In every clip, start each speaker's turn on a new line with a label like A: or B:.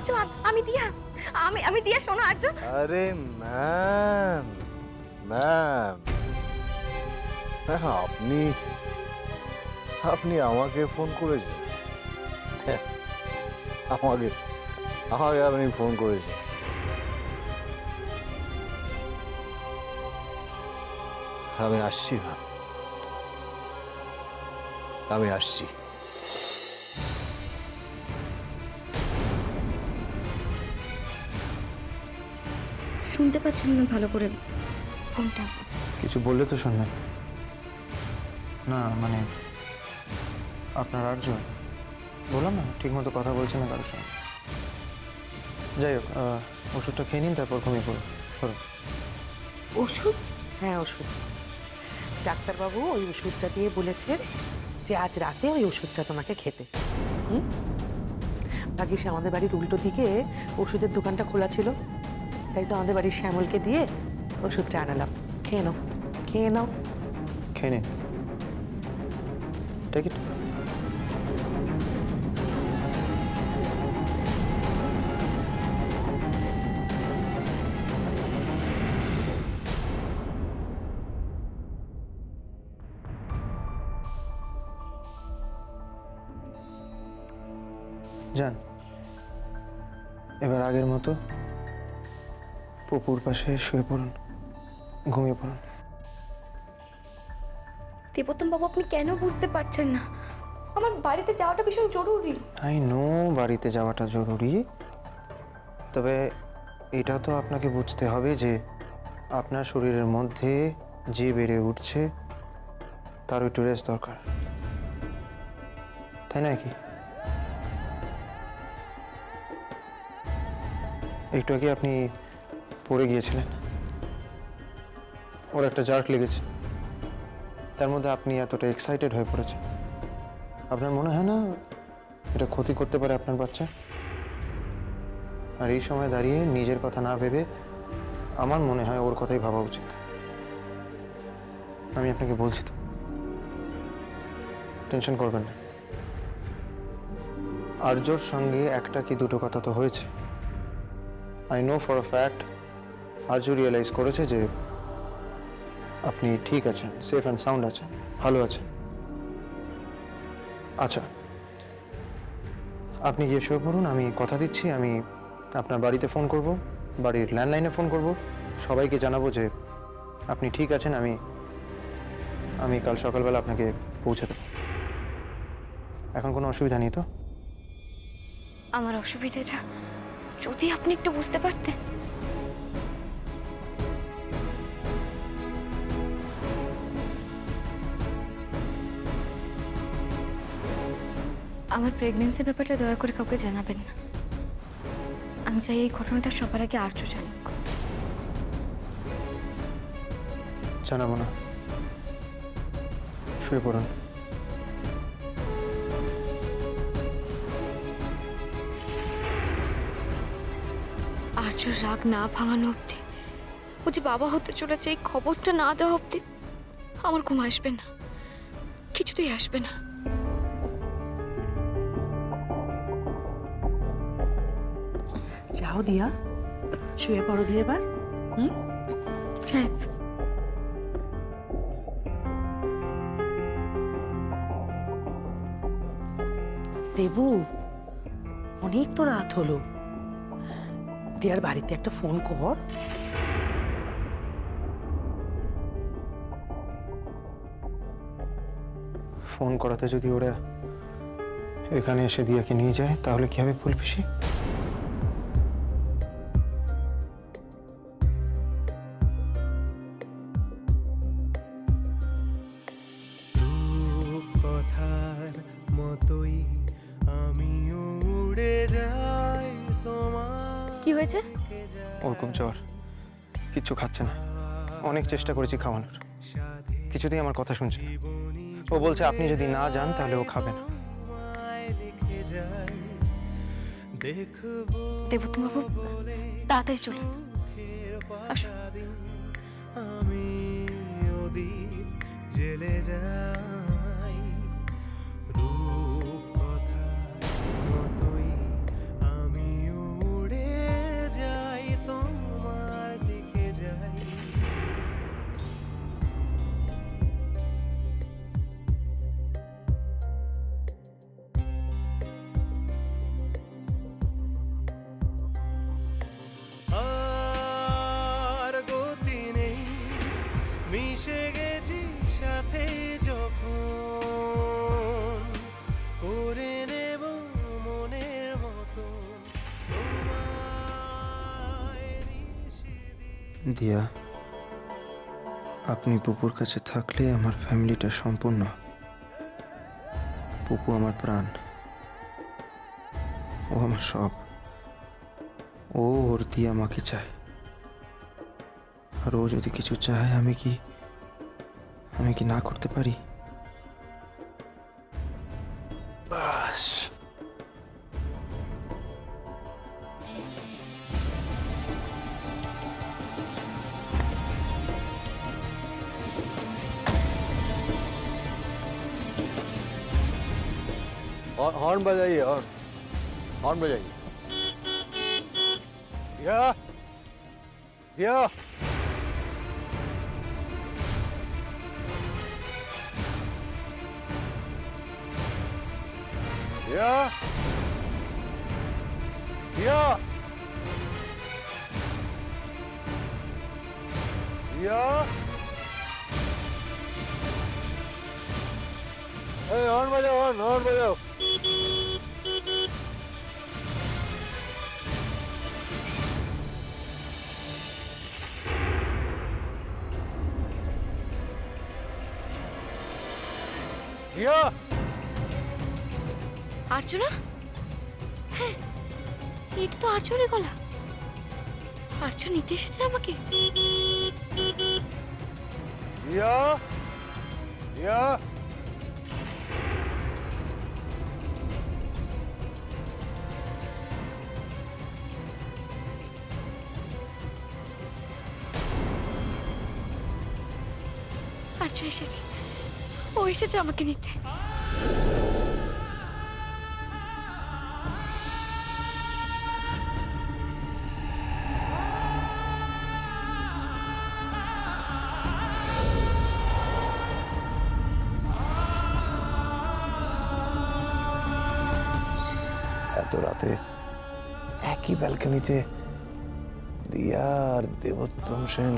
A: আর্য, আমি দিয়া, আমি দিয়া, শোনো আর্য।
B: আরে ম্যাম, ম্যাম, হ্যাঁ আপনি আপনি আমাকে ফোন করেছেন? আমাকে আমাকে আপনি ফোন করেছেন? আমি আসছি ম্যাম, আমি আসছি।
A: শুনতে পাচ্ছেন না ভালো করে ফোনটা?
C: কিছু বললে তো শুনবেন না, মানে আপনার আর্য, বললাম না ঠিকমতো কথা বলছে না কারোর সঙ্গে। যাই হোক, ওষুধটা খেয়ে নিন, তারপর ঘুমিয়ে পড়ুন। সরো।
A: ওষুধ?
D: হ্যাঁ, ওষুধ। ডাক্তারবাবু ওই ওষুধটা দিয়ে বলেছেন যে আজ রাতে ওই ওষুধটা তোমাকে খেতে। বাকি সে আমাদের বাড়ির উল্টো দিকে ওষুধের দোকানটা খোলা ছিল, তাই তো আমাদের বাড়ির শ্যামলকে দিয়ে ওষুধটা আনালাম। খেয়ে নাও, খেয়ে নাও।
C: খেয়ে নিন। Take it. যান, এবার আগের মতো পুকুর পাশে শুয়ে পড়ুন, ঘুমিয়ে পড়ুন।
A: দেবোত্তম বাবু, আপনি কেন বুঝতে পারছেন না? আমার বাড়িতে যাওয়াটা ভীষণ জরুরি।
C: আই নো বাড়িতে যাওয়াটা জরুরি, তবে এটা তো আপনাকে বুঝতে হবে যে আপনার শরীরের মধ্যে যে বেড়ে উঠছে তার একটু রেস্ট দরকার, তাই নয় কি? একটু আগে আপনি পড়ে গিয়েছিলেন, ওর একটা জার্ক লেগেছে, তার মধ্যে আপনি এতটা এক্সাইটেড হয়ে পড়েছেন। আপনার মনে হয় না এটা ক্ষতি করতে পারে আপনার বাচ্চা? আর এই সময় দাঁড়িয়ে নিজের কথা না ভেবে আমার মনে হয় ওর কথাই ভাবা উচিত। আমি আপনাকে বলছি তো, টেনশন করবেন না। আর্যর সঙ্গে একটা কি দুটো কথা তো হয়েছে। I know for a fact Arya realise করেছে যে আপনি ঠিক আছেন, সেফ অ্যান্ড সাউন্ড আছেন, ভালো আছেন। আচ্ছা, আপনি গিয়ে শুয়ে পড়ুন। আমি কথা দিচ্ছি, আমি আপনার বাড়িতে ফোন করব, বাড়ির ল্যান্ডলাইনে ফোন করব, সবাইকে জানাবো যে আপনি ঠিক আছেন। আমি কাল সকালবেলা আপনাকে পৌঁছে দেব। এখন কোনো অসুবিধা নেই তো?
A: আমার অসুবিধাটা যদি আপনি একটু বুঝতে পারতেন। আমার প্রেগন্যান্সির ব্যাপারটা দয়া করে কাউকে জানাবেন না। আমি চাই এই ঘটনাটা সবার আগে আর্য জানুক।
C: জানাবো না, শুয়ে পড়ুন।
A: আর্যর রাগ না ভাঙানো অব্দি, ও যে বাবা হতে চলেছে এই খবরটা না দেওয়া অব্দি আমার ঘুম আসবে না, কিছুতেই আসবে না।
D: যাও দিয়া, শুয়ে পড়ো গিয়ে এবার।
A: হ্যাঁ।
D: দেবু, অনেক তো রাত হলো, দিয়ার বাড়িতে একটা ফোন কর।
C: ফোন করাতে যদি ওরা এখানে এসে দিয়াকে নিয়ে যায় তাহলে কি হবে ফুলপিসি?
E: কথার মতোই আমিও উড়ে যাই তোমার।
A: কি হয়েছে?
C: ওর খুব জ্বর, কিচ্ছু খাচ্ছে না। অনেক চেষ্টা করেছি খাওয়ানোর, কিছুতেই আমার কথা শুনছে না। ও বলছে আপনি যদি না যান তাহলে ও খাবে না।
A: দেবোত্তম বাবু, তাড়াতাড়ি চলুন, আসুন।
E: আমি ওদিক জেলে যাই, রূপ কথার মতোই আমিও
C: দিয়া, আপনি পুপুর কাছে থাকলে আমার ফ্যামিলিটা সম্পূর্ণ। পুপু আমার প্রাণ, ও আমার সব। ও ওর দিয়া আমাকে চায়, আর ও যদি কিছু চায় আমি কি না করতে পারি? বাস।
B: हॉर्न बजाइए, हॉर्न हॉर्न बजाइए। दिया, दिया, दिया, दिया, दिया। हॉर्न बजाओ, हॉर्न बजाओ। दिया,
A: আর্চনা, হ্যাঁ এটা তো আর্চনের গলা। আর্চ নিতে এসেছে আমাকে।
B: दिया, दिया।
A: আর্চ এসেছে, ও এসেছে আমাকে নিতে।
B: এত রাতে একই ব্যালকনিতে দিয়া আর দেবোত্তম সেন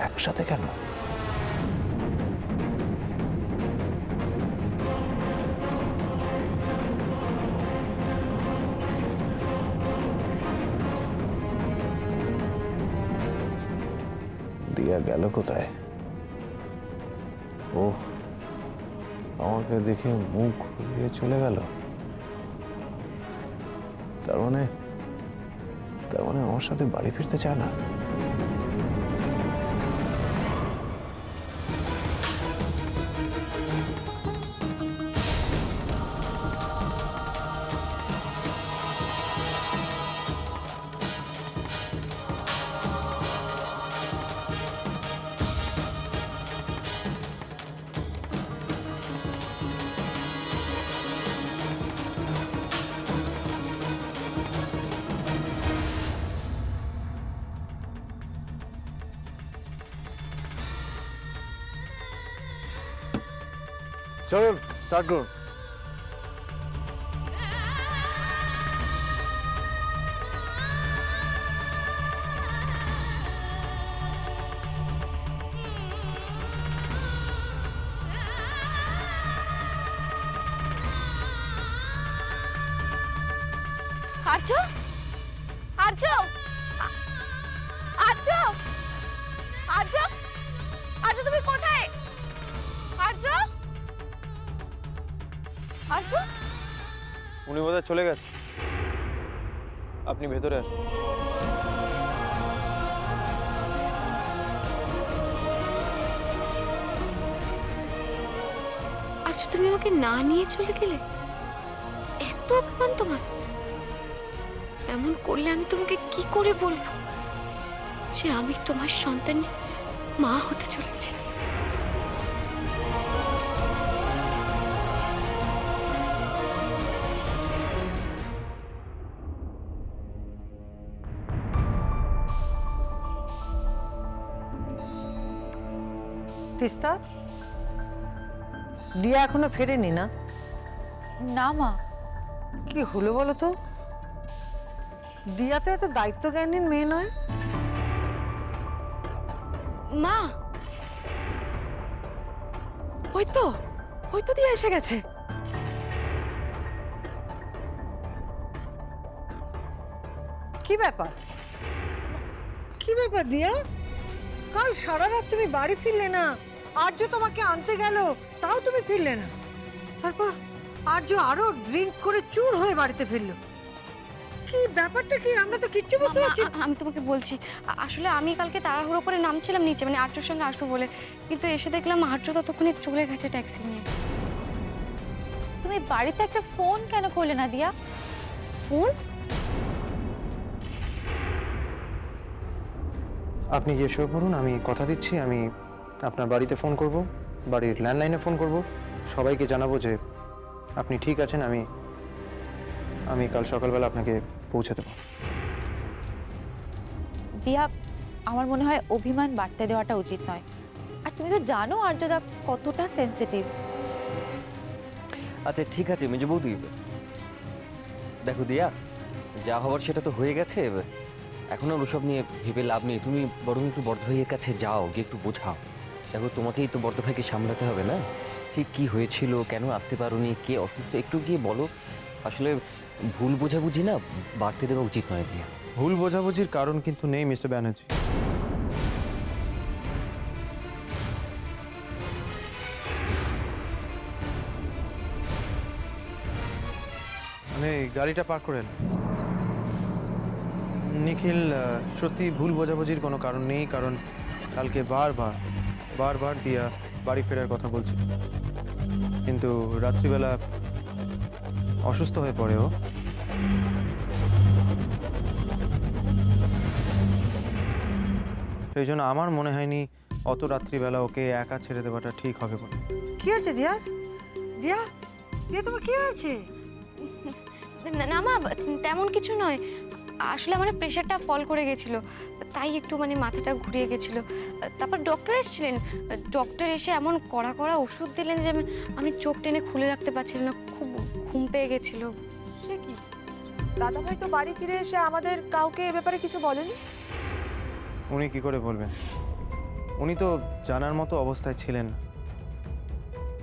B: একসাথে কেন? দিয়া গেল কোথায়? ও আমাকে দেখে মুখ ঘুরিয়ে চলে গেল। তার মানে আমার সাথে বাড়ি ফিরতে চায় না। চলুন স্টার্ট করুন।
A: আর্য, আর্য, আর্য, আর্য, আর্য তুমি কোথায়? আর্য, আর্য,
C: উনি বোধহয় চলে গেছে, আপনি ভেতরে আসুন।
A: আর্য তুমি আমাকে না নিয়ে চলে গেলে? এত অপমান তোমার? এমন করলে আমি তোমাকে কি করে বলবো যে আমি তোমার সন্তানের মা হতে চলেছি?
F: তিস্তা, দিয়া এখনো ফেরেনি না?
G: না মা,
F: কি হলো বলো তো? দিয়া তো এত দায়িত্ব জ্ঞানীর মেয়ে নয়।
A: মা,
D: ওই তো দিয়ে এসে গেছে।
F: কি ব্যাপার? কি ব্যাপার দিয়া? কাল সারা রাত তুমি বাড়ি ফিরলে না, আর্য তোমাকে আনতে গেল, তাও তুমি ফিরলে না। তারপর আর্য আরো ড্রিঙ্ক করে চুর হয়ে বাড়িতে ফিরলো। কি ব্যাপারটা কি? আমরা তো কিচ্ছু বুঝতে পারছি না।
A: আমি তোমাকে বলছি, আসলে আমি কালকে তাড়াহুড়ো করে নামছিলাম নিচে, মানে আর্যর সঙ্গে আসবো বলে, কিন্তু এসে দেখলাম আর্য ততক্ষণে চলে গেছে ট্যাক্সি নিয়ে।
G: তুমি বাড়িতে একটা ফোন কেন করলে না দিয়া?
A: ফোন?
C: আপনি গিয়ে শুয়ে পড়ুন, আমি কথা দিচ্ছি আমি আপনার বাড়িতে ফোন করব, বাড়ির ল্যান্ডলাইনে ফোন করব, সবাইকে জানাবো যে আপনি ঠিক আছেন। আমি কাল সকালবেলা আপনাকে পৌঁছে দেবো।
G: দিয়া, আমার মনে হয় অভিমান বাড়তে দেওয়াটা উচিত নয়। আর তুমি তো জানো আর্যদা কতটা সেনসিটিভ।
H: আচ্ছা ঠিক আছে মেজো বৌদি, দেখো দিয়া, যা হওয়ার সেটা তো হয়ে গেছে, এখন আর ওসব নিয়ে ভেবে লাভ নেই। তুমি বরং একটু বড় ভাইয়ের কাছে যাও, গিয়ে একটু বোঝাও। দেখো তোমাকেই তো বড় ভাইকে সামলাতে হবে না, ঠিক কি হয়েছিল, কেন আসতে পারোনি, কে অসুস্থ, একটু গিয়ে বলো। আসলে ভুল বোঝাবুঝি না বাড়তে দেওয়া উচিত নয় দিয়া।
C: ভুল বোঝাবুঝির কারণ কিন্তু নেই মিস্টার ব্যানার্জি। মানে গাড়িটা পার্ক করে এলাম। নিখিল, সত্যি ভুল বোঝাবুঝির কোনো কারণ নেই, কারণ কালকে বারবার দিয়া বাড়ি ফেরার কথা বলছিল, কিন্তু রাত্রিবেলা অসুস্থ হয়ে পড়ে ও। সেই জন্য আমার মনে হয়নি অত রাত্রিবেলা ওকে একা ছেড়ে দেওয়াটা ঠিক হবে বলে।
F: কি হয়েছে দিয়া? দিয়া, দিয়া তোমার কি হয়েছে?
A: না মা, তেমন কিছু নয়। আসলে আমার প্রেশারটা ফল করে গেছিল, তাই একটু মানে মাথাটা ঘুরিয়ে গেছিল। তারপর ডক্টর এসেছিলেন, ডক্টর এসে এমন কড়া কড়া ওষুধ দিলেন যে আমি চোখ টেনে খুলে রাখতে পারছিলাম না, খুব ঘুম পেয়ে গেছিল।
D: সে কি, দাদাভাই তো বাড়ি ফিরে এসে আমাদের কাউকে এ ব্যাপারে কিছু বলেনি?
C: উনি কি করে বলবেন? উনি তো জানার মতো অবস্থায় ছিলেন না।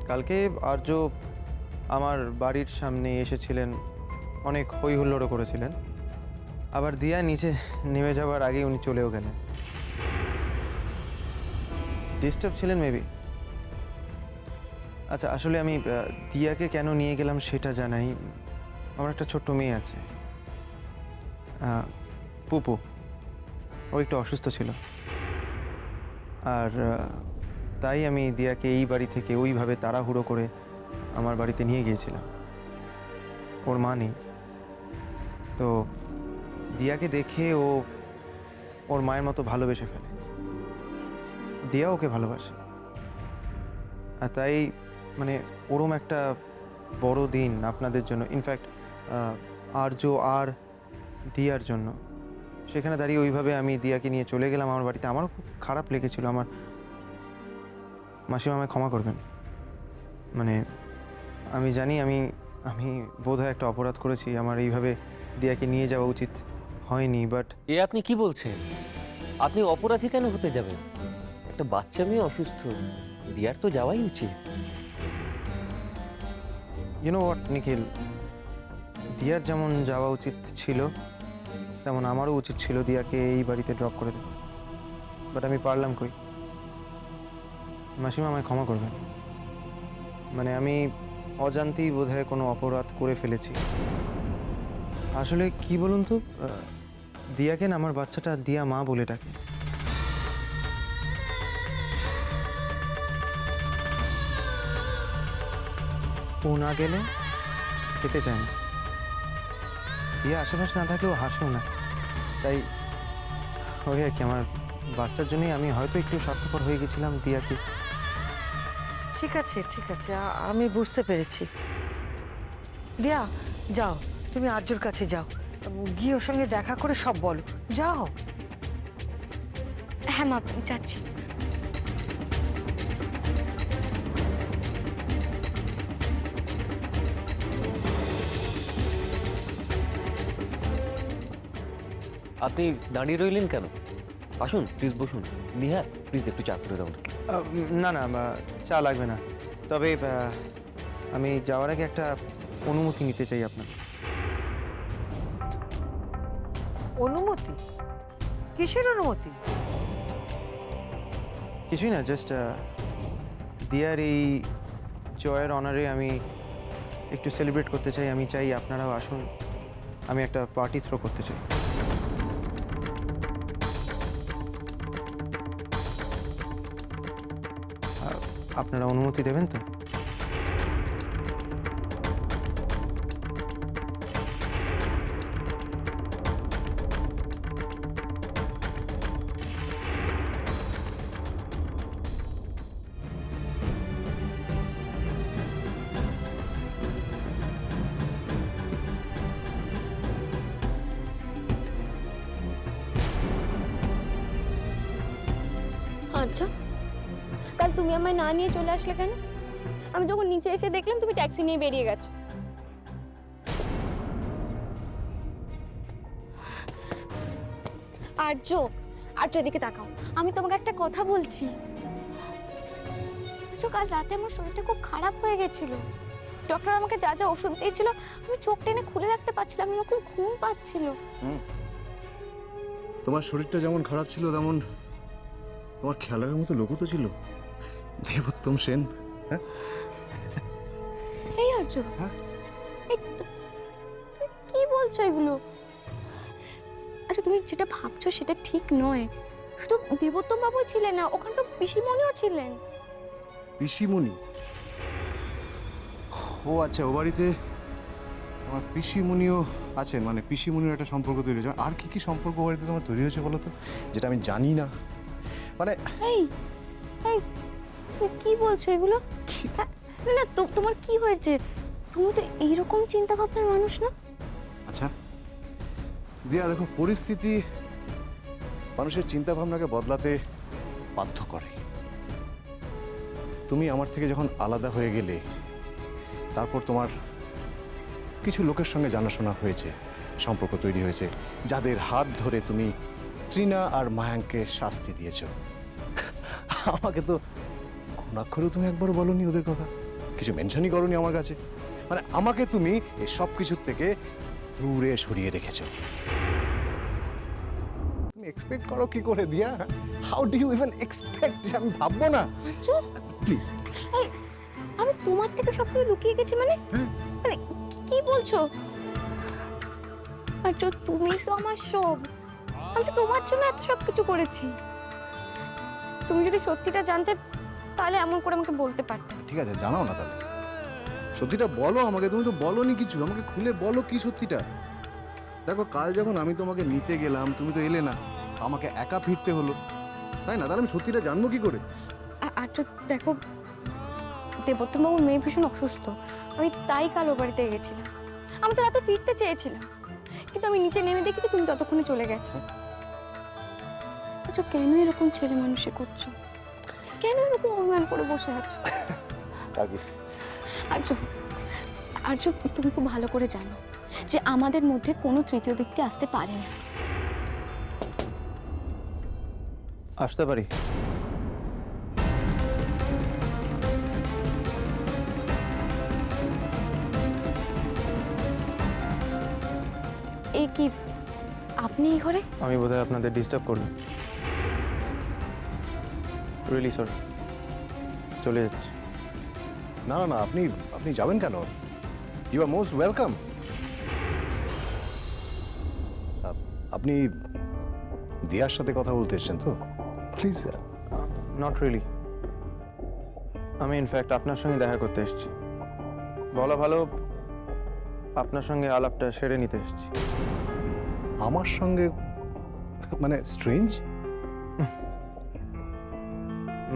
C: কালকে আর্য আমার বাড়ির সামনে এসেছিলেন, অনেক হই হুল্লোড়ও করেছিলেন, আবার দিয়া নিচে নেমে যাওয়ার আগেই উনি চলেও গেলেন। ডিস্টার্ব ছিলেন মেবি। আচ্ছা, আসলে আমি দিয়াকে কেন নিয়ে গেলাম সেটা জানাই। আমার একটা ছোট্ট মেয়ে আছে, পুপু। ও একটু অসুস্থ ছিল, আর তাই আমি দিয়াকে এই বাড়ি থেকে ওইভাবে তাড়াহুড়ো করে আমার বাড়িতে নিয়ে গিয়েছিলাম। ওর মা নেই, তো দিয়াকে দেখে ও ওর মায়ের মতো ভালোবেসে ফেলে। দিয়া ওকে ভালোবাসে, আর তাই মানে ওরম একটা বড় দিন আপনাদের জন্য, ইনফ্যাক্ট আর্য আর দিয়ার জন্য, সেখানে দাঁড়িয়ে ওইভাবে আমি দিয়াকে নিয়ে চলে গেলাম আমার বাড়িতে। আমারও খুব খারাপ লেগেছিল। আমার মাসিমা আমায় ক্ষমা করবেন। মানে আমি জানি আমি আমি বোধহয় একটা অপরাধ করেছি, আমার এইভাবে দিয়াকে নিয়ে যাওয়া উচিত হয়নি, বাট
H: এ আপনি কি বলছেন? আপনি অপরাধী কেন হতে যাবেন? একটা বাচ্চা মেয়ে অসুস্থ, দিয়ার তো যাওয়াই উচিত।
C: ইউনো হোয়াট নিখিল, দিয়ার যেমন যাওয়া উচিত ছিল, তেমন আমারও উচিত ছিল দিয়াকে এই বাড়িতে ড্রপ করে দেওয়া, বাট আমি পারলাম কই। মাসিমা আমায় ক্ষমা করবেন। মানে আমি অজান্তেই বোধহয় কোনো অপরাধ করে ফেলেছি। আসলে কি বলুন তো, দিয়াকে না আমার বাচ্চাটা দিয়া মা বলে ডাকে। ও না গেলে খেতে চায় না, দিয়া আশেপাশে না থাকলেও হাসেও না, তাই ওই আর কি। আমার বাচ্চার জন্যই আমি হয়তো একটু স্বার্থপর হয়ে গেছিলাম দিয়াকে।
F: ঠিক আছে, ঠিক আছে, আমি বুঝতে পেরেছি। দিয়া, যাও, তুমি আর্যর কাছে যাও, গিয়ে ওর সঙ্গে দেখা করে সব বলো। যাও।
A: হ্যাঁ মা, যাচ্ছি।
H: আপনি দাঁড়িয়ে রইলেন কেন? আসুন প্লিজ, বসুন। নিহা প্লিজ একটু চা করে দাও না।
C: না না, চা লাগবে না, তবে আমি যাওয়ার আগে একটা অনুমতি নিতে চাই আপনার।
F: অনুমতি? কি কিসের অনুমতি?
C: কিছুই না, জাস্ট দিয়ার এই জয়ের অনারে আমি একটু সেলিব্রেট করতে চাই। আমি চাই আপনারাও আসুন, আমি একটা পার্টি থ্রো করতে চাই। আপনারা অনুমতি দেবেন তো?
A: আচ্ছা, কাল তুমি আমায় না নিয়ে চলে আসলে কেন? আমি যখন নিচে এসে দেখলাম তুমি ট্যাক্সি নিয়ে বেরিয়ে গেছো। আর্য, আর্য এদিকে তাকাও, আমি তোমাকে একটা কথা বলছি। আর্য, কাল রাতে আমার শরীরটা খুব খারাপ হয়ে গেছিল। ডক্টর আমাকে যা যা ওষুধ দিয়েছিল আমি চোখ টেনে খুলে রাখতে পারছিলাম না, আমার খুব ঘুম পাচ্ছিল।
B: তোমার শরীরটা যেমন খারাপ ছিল তেমন তোমার খেয়াল রাখার মতো লোকও তো ছিল, দেবোত্তম সেন। হ্যাঁ,
A: এই আর্য, এই তুমি কি বলছো এগুলো? আচ্ছা, তুমি যেটা ভাবছো সেটা ঠিক নয়। শুধু দেবোত্তম বাবু ছিলেন না, ওখানে তো পিসিমণিও ছিলেন।
B: পিসিমণি? ও আচ্ছা, ও বাড়িতে তোমার পিসিমণিও আছেন, মানে পিসিমণির একটা সম্পর্ক তৈরি হয়েছে। আর কি কি সম্পর্ক ও বাড়িতে তোমার তৈরি হয়েছে বলো তো, যেটা আমি জানি না? মানে
A: এই এই তুমি কি বলছো এগুলো? হ্যাঁ, না তোমার কি হয়েছে? তুমি তো এইরকম চিন্তা ভাবনার মানুষ না।
B: আচ্ছা দিয়া, দেখো, পরিস্থিতি মানুষের চিন্তা ভাবনাকে বদলাতে বাধ্য করে। তুমি আমার থেকে যখন আলাদা হয়ে গেলে, তারপর তোমার কিছু লোকের সঙ্গে জানাশোনা হয়েছে, সম্পর্ক তৈরি হয়েছে, যাদের হাত ধরে তুমি তৃণা আর মায়াঙ্ককে শাস্তি দিয়েছ। আমাকে তো ঘুণাক্ষরেও তুমি একবারও বলনি ওদের কথা, কিছু মেনশনই করনি আমার কাছে। মানে আমাকে তুমি এই সব কিছুর থেকে দূরে সরিয়ে রেখেছো। তুমি এক্সপেক্ট করো কি করে দিয়া? How do you even expect যে আমি ভাববো না? প্লিজ।
A: এই, আমি তোমার থেকে সবকিছু লুকিয়ে গেছি মানে? মানে কি বলছো? আর তুমি তো আমার সব, আমি তো তোমার জন্য এত সব কিছু করেছি। তুমি যদি সত্যিটা জানতে তাহলে এমন করে আমাকে বলতে পারতে।
B: ঠিক আছে, জানাও না তাহলে, সত্যিটা বলো আমাকে। তুমি তো বলোনি কিছু, আমাকে খুলে বলো কি সত্যিটা। দেখো, কাল যখন আমি তোমাকে নিতে গেলাম তুমি তো এলে না, আমাকে একা ফিরতে হলো, তাই না? তাহলে আমি সত্যিটা জানবো কি করে?
A: আর দেখো, দেবোত্তমবাবুর মেয়ে ভীষণ অসুস্থ, আমি তাই কাল ওর বাড়িতে গেছিলাম। আমি তো রাতে ফিরতে চেয়েছিলাম, কিন্তু আমি নিচে নেমে দেখেছি তুমি ততক্ষণে চলে গেছো। আচ্ছা, কেন এরকম ছেলে মানুষে করছো? কেন এরকম অভিমান করে বসে আছো? আর্য, আর্য, তুমি খুব ভালো করে জানো যে আমাদের মধ্যে কোনো তৃতীয় ব্যক্তি আসতে পারে না।
C: আসতে পারি।
A: এই কি আপনি এই ঘরে?
C: আমি বোধহয় আপনাদের ডিস্টার্ব করলাম। রিয়েলি সরি, চলে যাচ্ছি।
B: না না না, আপনি আপনি যাবেন কেন? You are most welcome. আপনি দিয়ার সাথে কথা বলতে এসেছেন তো? প্লিজ।
C: নট রিয়েলি, আমি ইনফ্যাক্ট আপনার সঙ্গে দেখা করতে এসেছি। বলা ভালো, আপনার সঙ্গে আলাপটা সেরে নিতে এসেছি।
B: আমার সঙ্গে? মানে স্ট্রেঞ্জ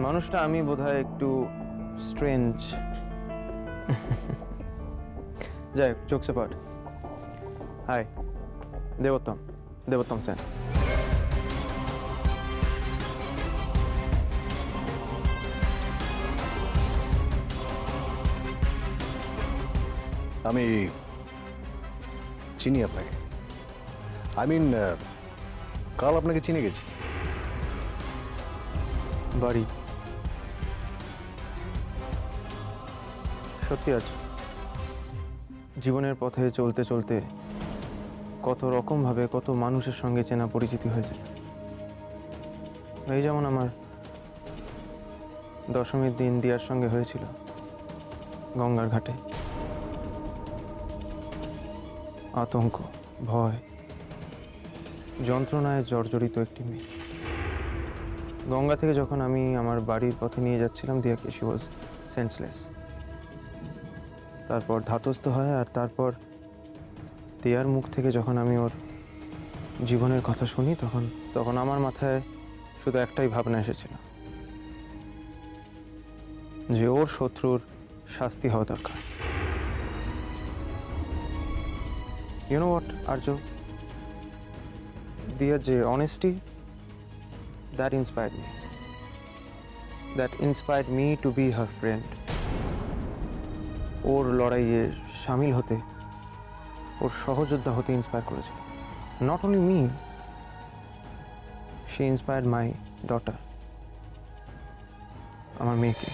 C: মানুষটা আমি বোধহয় একটু স্ট্রেঞ্জ। যাই হোক, jokes apart. Hi, Debottam Sen.
B: আমি চিনি আপনাকে। আই মিন, কাল আপনাকে চিনে গেছি।
C: বাড়ি সত্যি আছে, জীবনের পথে চলতে চলতে কত রকমভাবে কত মানুষের সঙ্গে চেনা পরিচিতি হয়েছে। এই যেমন আমার দশমীর দিন দিয়ার সঙ্গে হয়েছিল গঙ্গার ঘাটে। আতঙ্ক, ভয়, যন্ত্রণায় জর্জরিত একটি মেয়ে। গঙ্গা থেকে যখন আমি আমার বাড়ির পথে নিয়ে যাচ্ছিলাম দিয়াকে, শি ওয়াজ সেন্সলেস। তারপর ধাতস্থ হয়, আর তারপর দিয়ার মুখ থেকে যখন আমি ওর জীবনের কথা শুনি তখন আমার মাথায় শুধু একটাই ভাবনা এসেছিল, যে ওর শত্রুর শাস্তি হওয়া দরকার। ইউ নো হোয়াট আর্য, দিয়ার যে honesty, that inspired me to be her friend. ওর লড়াইয়ে সামিল হতে, ওর সহযোদ্ধা হতে ইন্সপায়ার করেছিল। Not only me, she inspired my daughter, আমার মেয়েকে।